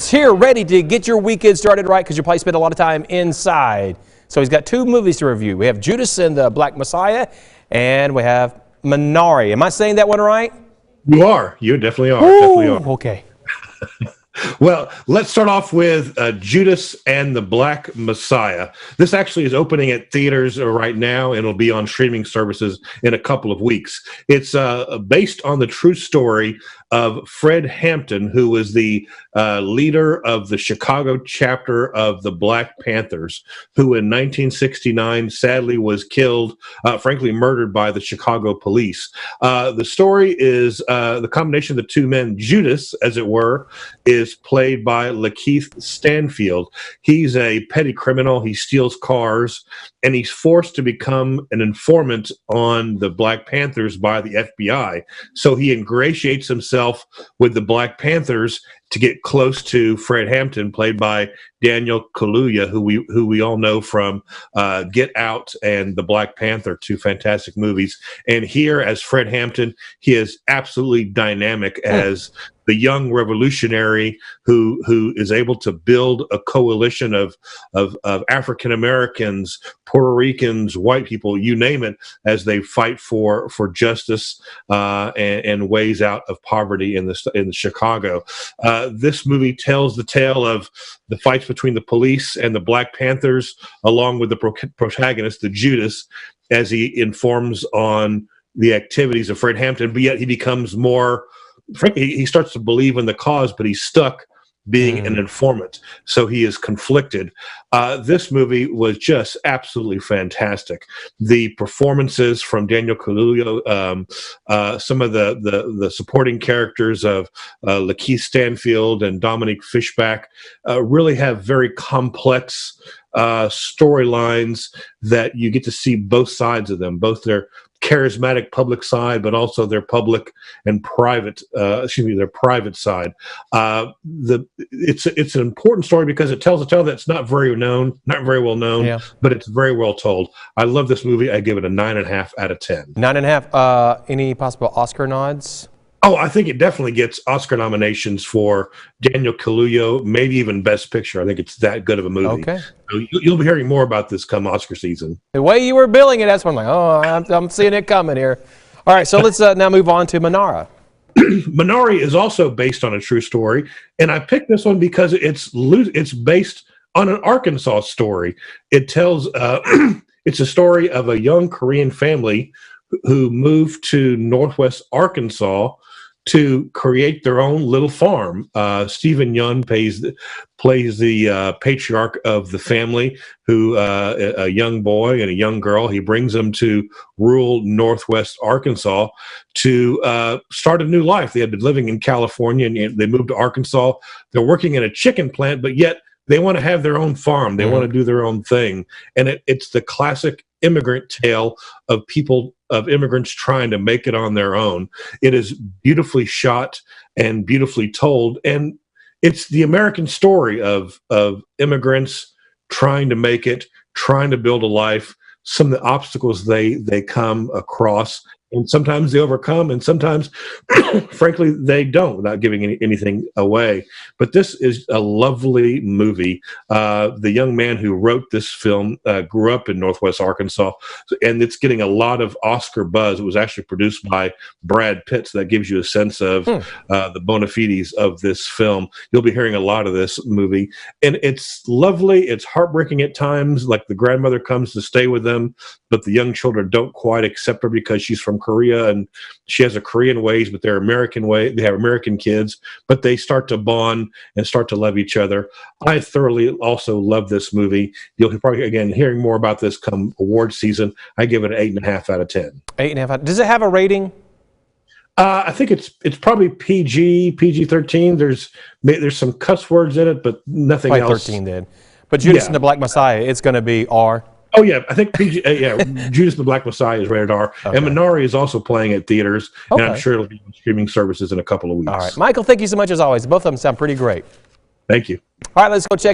is here ready to get your weekend started right because you probably spend a lot of time inside. So he's got two movies to review. We have Judas and the Black Messiah, and we have Minari. Am I saying that one right? You are. You definitely are. Ooh, definitely are. Okay. Well, let's start off with Judas and the Black Messiah. This actually is opening at theaters right now, and it'll be on streaming services in a couple of weeks. It's based on the true story of Fred Hampton, who was the leader of the Chicago chapter of the Black Panthers, who in 1969 sadly was killed, frankly murdered by the Chicago police. The story is the combination of the two men. Judas, as it were, is played by Lakeith Stanfield. He's a petty criminal. He steals cars, and he's forced to become an informant on the Black Panthers by the FBI. So he ingratiates himself with the Black Panthers to get close to Fred Hampton, played by Daniel Kaluuya, who we all know from Get Out and The Black Panther, two fantastic movies. And here, as Fred Hampton, he is absolutely dynamic as the young revolutionary who is able to build a coalition of African Americans, Puerto Ricans, white people, you name it, as they fight for justice and ways out of poverty in the Chicago. This movie tells the tale of the fights between the police and the Black Panthers, along with the protagonist, the Judas, as he informs on the activities of Fred Hampton, but yet he becomes more, frankly, he starts to believe in the cause, but he's stuck being an informant. So he is conflicted. This movie was just absolutely fantastic. The performances from Daniel Kaluuya, some of the supporting characters of Lakeith Stanfield and Dominique Fishback really have very complex storylines that you get to see both sides of them, both their charismatic public side, but also their public and private, their private side. It's an important story because it tells a tale that's not very well known, but it's very well told. I love this movie. I give it a 9.5 out of 10. 9.5. Any possible Oscar nods? Oh, I think it definitely gets Oscar nominations for Daniel Kaluuya, maybe even Best Picture. I think it's that good of a movie. Okay. So you'll be hearing more about this come Oscar season. The way you were billing it, that's when I'm like, oh, I'm seeing it coming here. All right, so let's now move on to Minari. Minari is also based on a true story, and I picked this one because it's based on an Arkansas story. It tells it's a story of a young Korean family who moved to Northwest Arkansas to create their own little farm. Stephen Yeun plays the patriarch of the family, who a young boy and a young girl. He brings them to rural Northwest Arkansas to start a new life. They had been living in California, and they moved to Arkansas. They're working in a chicken plant, but yet they want to have their own farm. They want to do their own thing. And it's the classic immigrant tale of immigrants trying to make it on their own. It is beautifully shot and beautifully told. And it's the American story of immigrants trying to make it, trying to build a life, some of the obstacles they come across. And sometimes they overcome, and sometimes, frankly, they don't, without giving anything away. But this is a lovely movie. The young man who wrote this film grew up in Northwest Arkansas, and it's getting a lot of Oscar buzz. It was actually produced by Brad Pitt, so that gives you a sense of the bona fides of this film. You'll be hearing a lot of this movie, and it's lovely. It's heartbreaking at times, like the grandmother comes to stay with them, but the young children don't quite accept her because she's from Korea and she has a Korean ways, but they're American way. They have American kids, but they start to bond and start to love each other. I thoroughly also love this movie. You'll probably, again, hearing more about this come award season. I give it an 8.5 out of 10. 8.5. Does it have a rating? I think it's probably PG-13. There's some cuss words in it, but nothing else. 13 did. But Judas and the Black Messiah, it's going to be R. Oh, yeah. I think Judas and the Black Messiah is rated R. Okay. And Minari is also playing at theaters, and I'm sure it'll be on streaming services in a couple of weeks. All right. Michael, thank you so much as always. Both of them sound pretty great. Thank you. All right, let's go check